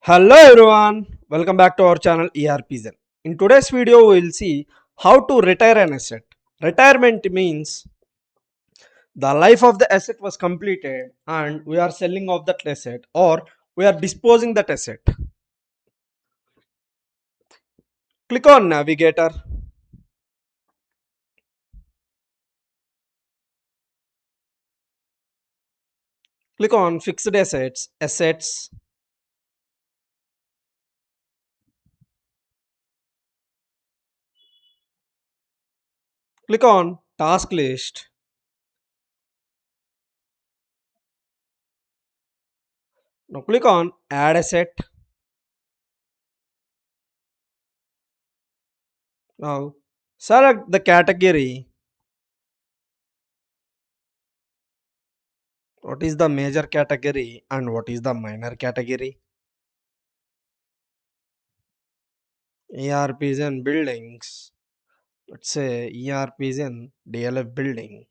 Hello everyone, welcome back to our channel ERPZEN. In today's video, we will see how to retire an asset. Retirement means the life of the asset was completed and we are selling off that asset or we are disposing that asset. Click on navigator, click on fixed assets, click on task list, now click on add asset. Now select the category. What is the major category and what is the minor category? ERPZEN buildings. Let's say ERPZEN DLF building.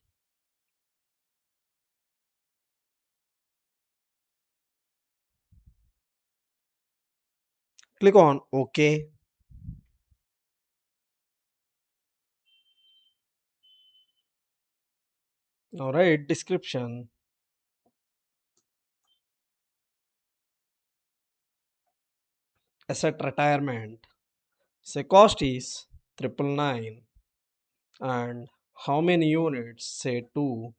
Click on OK. Now write description. Asset retirement. Say cost is 999 and how many units? Say 2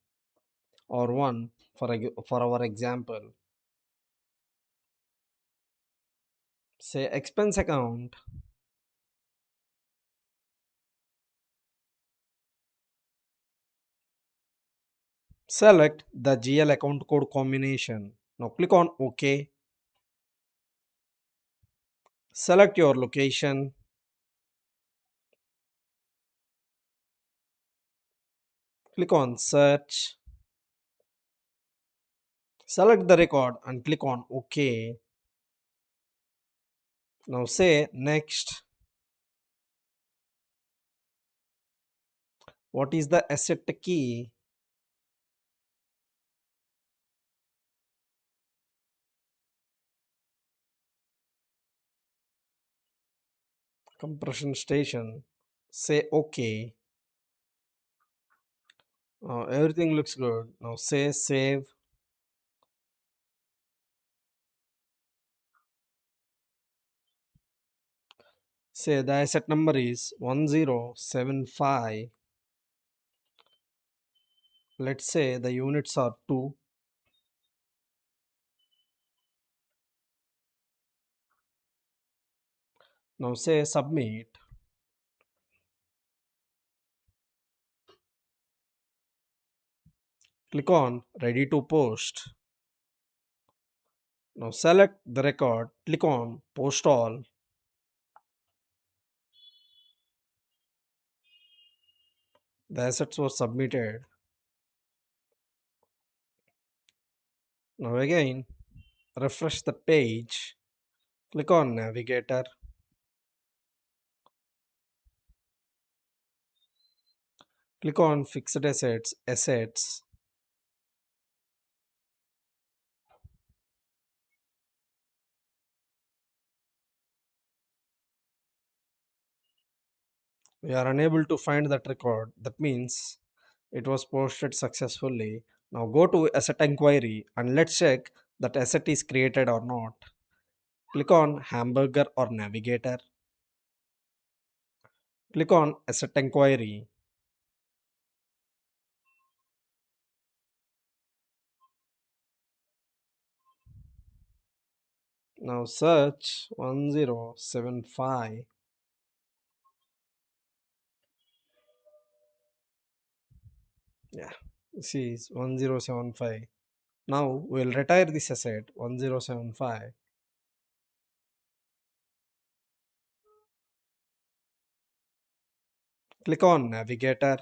or 1 for our example. Say expense account. Select the GL account code combination. Now click on OK. Select your location. Click on search. Select the record and click on OK. Now say next. What is the asset key? Compression station. Say OK. Everything looks good. Now say save. Say the asset number is 1075. Let's say the units are 2. Now say submit. Click on ready to post. Now select the record. Click on post all. The assets were submitted. Now again refresh the page. Click on navigator. Click on fixed assets. We are unable to find that record. That means it was posted successfully. Now go to asset inquiry and let's check that asset is created or not. Click on hamburger or navigator. Click on asset inquiry. Now search 1075. Yeah, this is 1075. Now we'll retire this asset 1075. Click on navigator.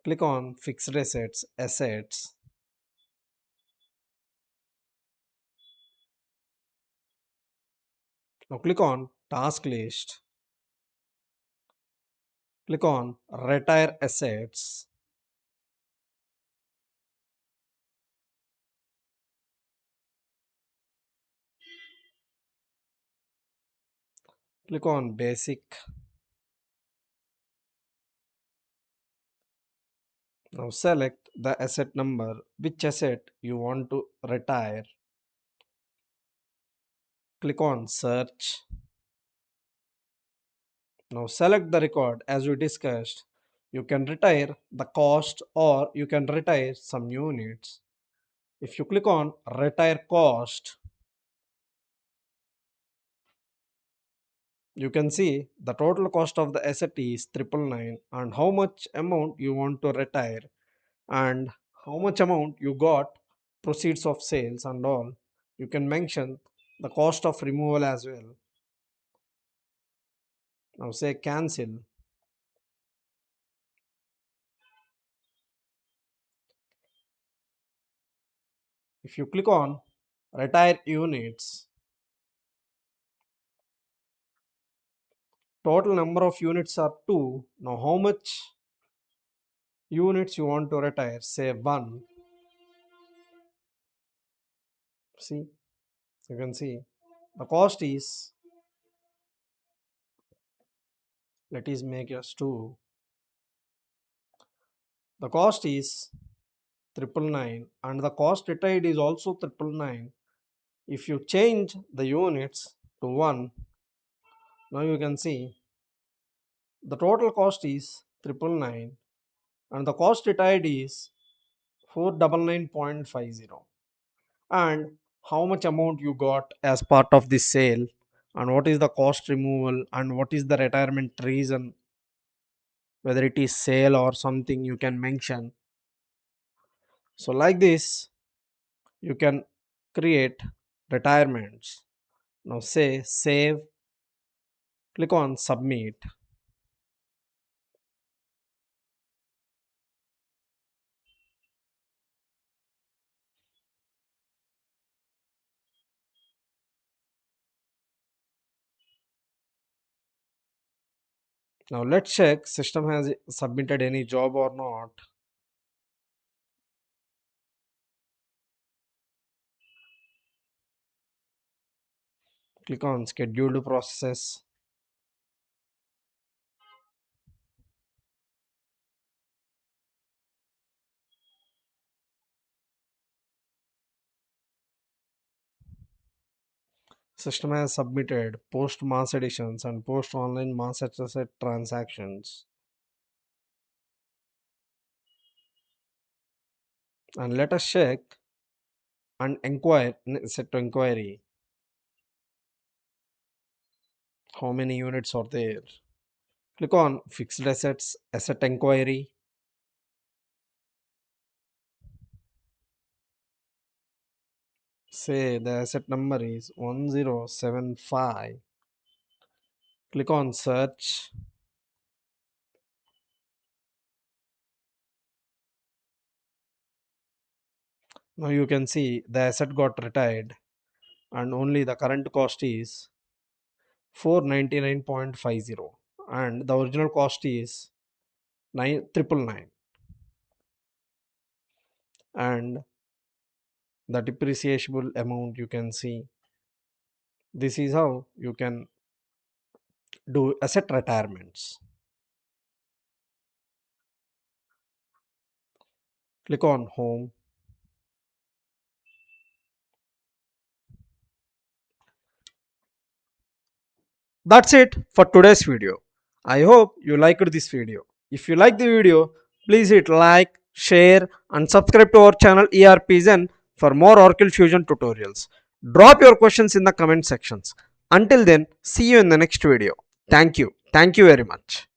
Click on fixed assets. Now click on task list. Click on retire assets. Click on basic. Now select the asset number, which asset you want to retire. Click on search. Now select the record as we discussed. You can retire the cost or you can retire some units. If you click on retire cost, you can see the total cost of the asset is 999 and how much amount you want to retire and how much amount you got proceeds of sales and all. You can mention the cost of removal as well. Now say cancel. If you click on retire units, total number of units are 2. Now how much units you want to retire? Say 1. See, you can see the cost is, let us make us 2. The cost is 999 and the cost retired is also 999. If you change the units to 1, now you can see the total cost is 999 and the cost retired is 499.50, and how much amount you got as part of this sale and what is the cost removal and what is the retirement reason, whether it is sale or something you can mention. So like this you can create retirements. Now say save. Click on submit. Now let's check system has submitted any job or not. Click on scheduled process. System has submitted post mass editions and post online mass asset transactions. And let us check and inquire, set to inquiry. How many units are there? Click on fixed assets, asset inquiry. Say the asset number is 1075. Click on search. Now you can see the asset got retired and only the current cost is 499.50 and the original cost is 999 and the depreciable amount you can see. This is how you can do asset retirements. Click on home. That's it for today's video. I hope you liked this video. If you like the video, please hit like, share and subscribe to our channel ERPZEN for more Oracle Fusion tutorials. Drop your questions in the comment sections. Until then, see you in the next video. Thank you. Thank you very much.